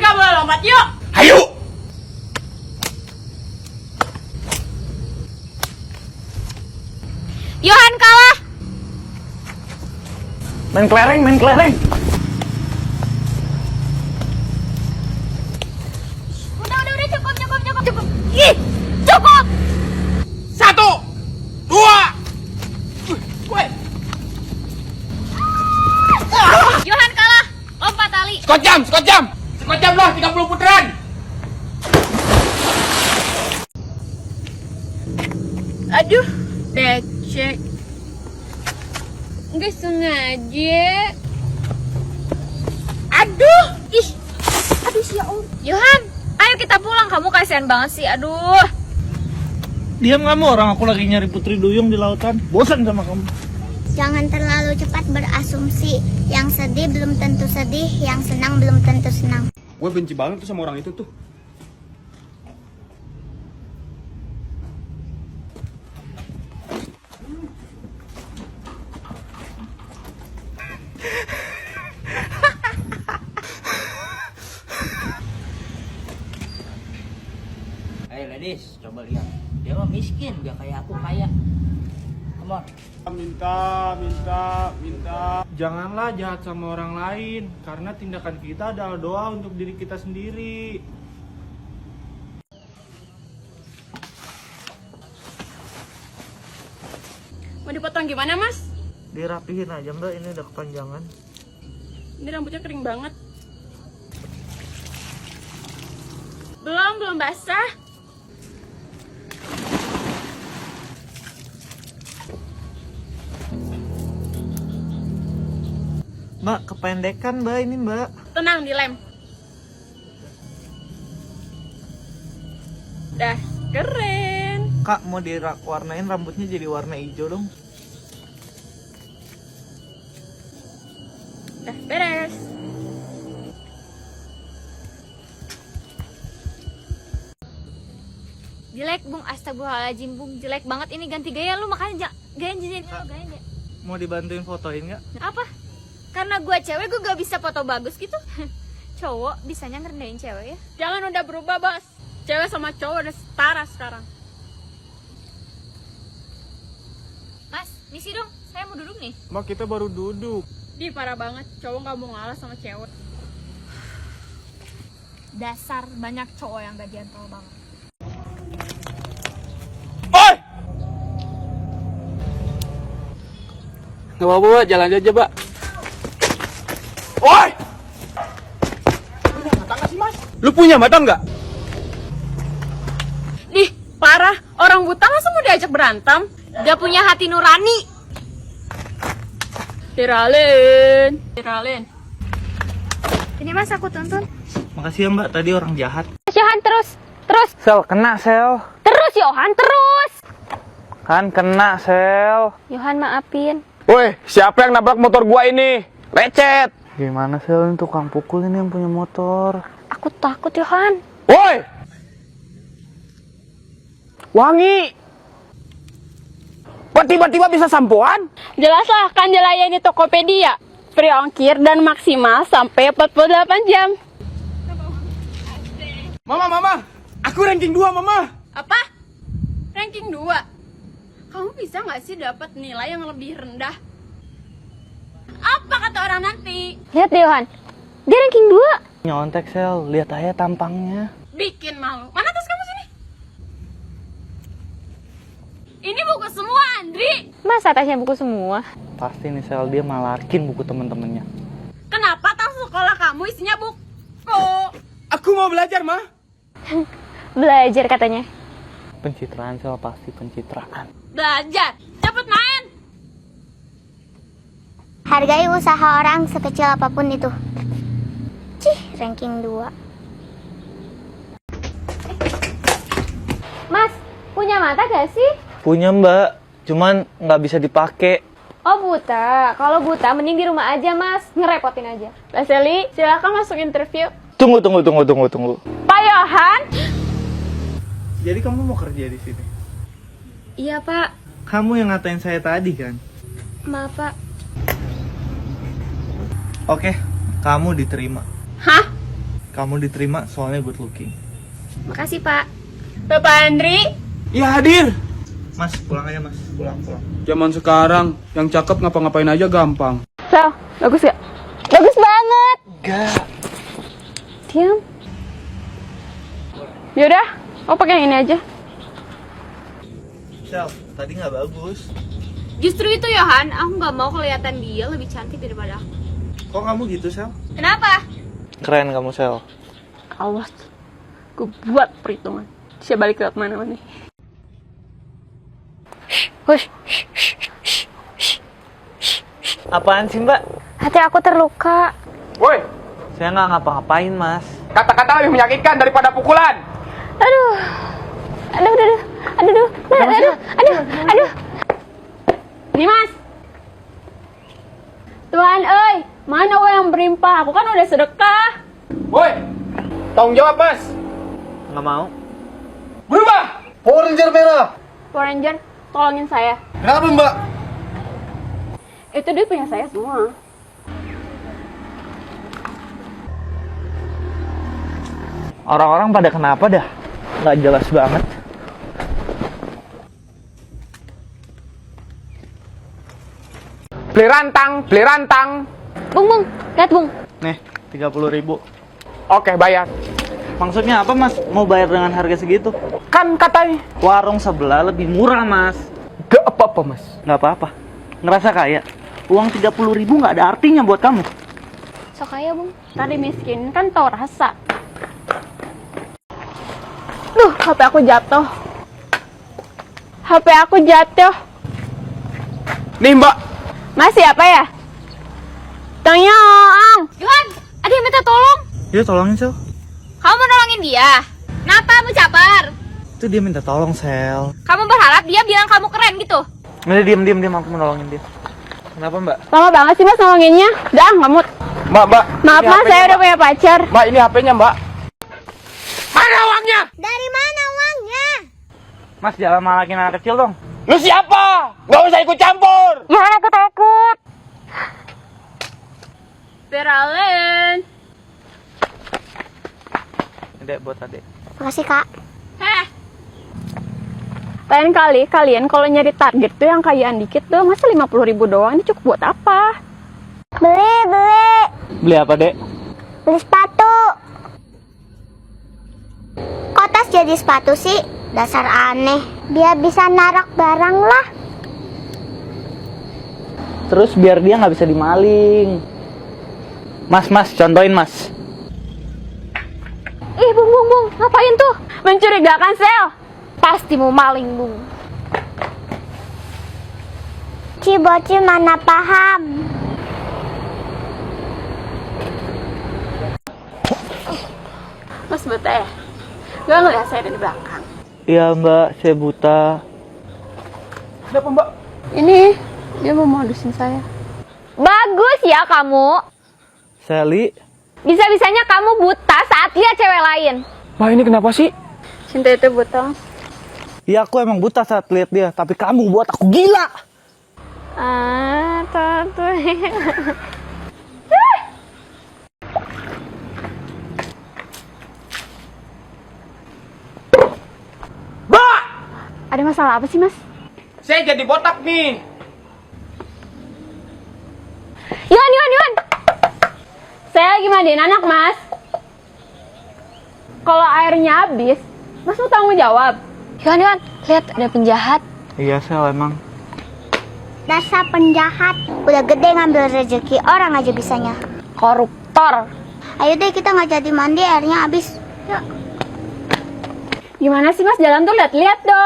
Nggak boleh lompat, yuk! Ayo! Yohan kalah. Main kelereng, main kelereng. Udah, cukup. Ih, cukup. 1, 2. Woi. Yohan kalah. Lompat tali. Skot jam lah, 30 putaran. Aduh, becek. Nggak sengaja. Aduh, si Yohan, ayo kita pulang. Kamu kasihan banget sih, aduh. Diam kamu, orang aku lagi nyari Putri Duyung di lautan. Bosan sama kamu. Jangan terlalu cepat berasumsi. Yang sedih belum tentu sedih, yang senang belum tentu senang. Gue benci banget tuh sama orang itu tuh. Hey ladies, coba lihat. Dia mah miskin, gak kayak aku kaya. Come on. Minta. Janganlah jahat sama orang lain, karena tindakan kita adalah doa untuk diri kita sendiri. Mau dipotong gimana, Mas? Dirapihin aja mbak, ini udah kepanjangan. Ini rambutnya kering banget. Belum basah. Mbak, kependekan mbak ini mbak. Tenang, dilem. Dah, keren. Kak, mau diwarnain rambutnya jadi warna hijau dong. Dah, beres. Jelek, Bung. Astagfirullahaladzim, Bung. Jelek banget ini, ganti gaya lu. Makanya gaya jadi gaya. Mau dibantuin fotoin nggak? Apa? Karena gue cewek, gue gak bisa foto bagus gitu. Cowok bisanya ngerendahin cewek ya. Jangan udah berubah, Bos. Cewek sama cowok udah setara sekarang. Mas, misi dong. Saya mau duduk nih. Mak, kita baru duduk. Di parah banget, cowok gak mau ngalah sama cewek. Dasar banyak cowok yang gak gentle banget. Oi! Gak apa-apa, jalan aja, Mbak. Oi! Punya mata nggak sih, Mas? Lu punya mata nggak? Dih, parah. Orang buta masa mau diajak berantem? Gak punya hati nurani. Viralin. Ini mas aku tuntun. Makasih ya mbak, tadi orang jahat. Yohan terus. Sel, kena Sel. Terus Yohan terus. Kan kena Sel. Yohan maafin. Woi, siapa yang nabrak motor gua ini? Lecet! Gimana Sel, ini tukang pukul ini yang punya motor. Aku takut Yohan. Woi! Wangi! Kok tiba-tiba bisa sampoan? Jelaslah, kan dilayani Tokopedia. Free ongkir dan maksimal sampai 48 jam. Mama, aku ranking 2, Mama. Apa? Ranking 2? Kamu bisa nggak sih dapat nilai yang lebih rendah? Apa kata orang nanti? Lihat deh Yohan. Dia ranking 2. Nyontek Sel, lihat aja tampangnya. Bikin malu. Mana tas kamu sini? Ini buku semua, Andri. Masa tasnya buku semua? Pasti nih Sel, dia malarkin buku temen-temennya. Kenapa tas sekolah kamu isinya buku? Aku mau belajar, Ma. Belajar katanya. Pencitraan Sel, pasti pencitraan. Belajar. Cepet main. Hargai usaha orang sekecil apapun itu. Ranking 2. Mas, punya mata gak sih? Punya mbak, cuman nggak bisa dipakai. Oh buta. Kalau buta mending di rumah aja mas. Ngerepotin aja. Mbak Seli, silakan masuk interview. Tunggu. Pak Yohan. Jadi kamu mau kerja di sini? Iya pak. Kamu yang ngatain saya tadi kan? Maaf pak. Oke, kamu diterima. Hah? Kamu diterima soalnya good looking. Makasih, Pak. Bapak Andri, Iya hadir. Mas, pulang aja mas. Pulang. Zaman sekarang yang cakep ngapa-ngapain aja gampang. Sel, bagus gak? Bagus banget. Enggak. Diam. Yaudah, mau pakai yang ini aja. Sel, tadi nggak bagus. Justru itu, Yohan. Aku nggak mau kelihatan dia lebih cantik daripada aku. Kok kamu gitu, Sel? Kenapa? Keren kamu, Sel. Awas, gue buat perhitungan. Dia balik lewat mana-mana. Hush. Apaan sih, Mbak? Hati aku terluka. Woi, Saya nggak ngapa-ngapain, Mas. kata-kata lebih menyakitkan daripada pukulan. Aduh. Dimas. Tuhan, mana uang yang berlimpah? Aku kan udah sedekah. Woi, tanggung jawab mas. Nggak mau. Berubah. Power Ranger merah. Power Ranger, tolongin saya. Kenapa, Mbak? Itu duit punya saya semua. Orang-orang pada kenapa dah? Nggak jelas banget. Beli rantang. Bung, lihat Bung. Nih, 30.000. Oke, bayar. Maksudnya apa, Mas? Mau bayar dengan harga segitu? Kan katanya. Warung sebelah lebih murah, Mas. Gak apa-apa mas. Nggak apa-apa. Ngerasa kaya. Uang 30.000 nggak ada artinya buat kamu. Sok kaya Bung. Tadi miskin kan tau rasa. Duh, HP aku jatuh. Nih mbak. Masih apa ya? Tanyong. Yohan, ada yang minta tolong. Yuk, tolongin, Sel. Kamu mau nolongin dia? Kenapa kamu caper? Itu dia minta tolong, Sel. Kamu berharap dia bilang kamu keren gitu? Udah, diam. Aku mau nolongin dia. Kenapa, Mbak? Lama banget sih mas nolonginnya. Udah, nggak mood. Mbak. Maaf Ini mas, HP-nya, saya udah Mbak. punya pacar. Mbak, ini HP-nya mbak. Mana uangnya? Dari mana uangnya? Mas, jangan malakin anak kecil dong. Lu siapa? Gak usah ikut campur. Ya, aku takut. Peralen. Dek, buat adek. Makasih kak. Lain kali kalian kalau nyari target tuh yang kayaan dikit tuh, masa 50.000 doang, ini cukup buat apa? Beli. Beli apa, Dek? Beli sepatu. Kok tas jadi sepatu sih? Dasar aneh. Dia bisa narak barang lah. Terus biar dia nggak bisa dimaling. Mas, contohin, Mas. Ih, Bung, ngapain tuh? Mencurigakan, Sel. Pasti mau maling Bung. Bocil mana paham. Mas buta ya? Gak ngeliat saya dari belakang. Iya, Mbak, saya buta. Kenapa mbak? Ini, dia mau modusin saya. Bagus ya kamu. Sally, Bisa-bisanya kamu buta saat lihat cewek lain. Mbak ini kenapa sih? Cinta itu buta, Mas. iya aku emang buta saat lihat dia, tapi kamu buat aku gila. Tuh. Mbak! Ada masalah apa sih, Mas? Saya jadi botak nih. Yohan. Saya lagi mandiin anak, Mas. Kalau airnya habis, Mas mau tanggung jawab. Yohan, lihat ada penjahat. Iya, Sel, emang. Dasar penjahat. Udah gede ngambil rezeki orang aja bisanya. Koruptor. Ayo deh kita nggak jadi mandi airnya habis. Yuk. Gimana sih, Mas? Jalan tuh lihat-lihat dong.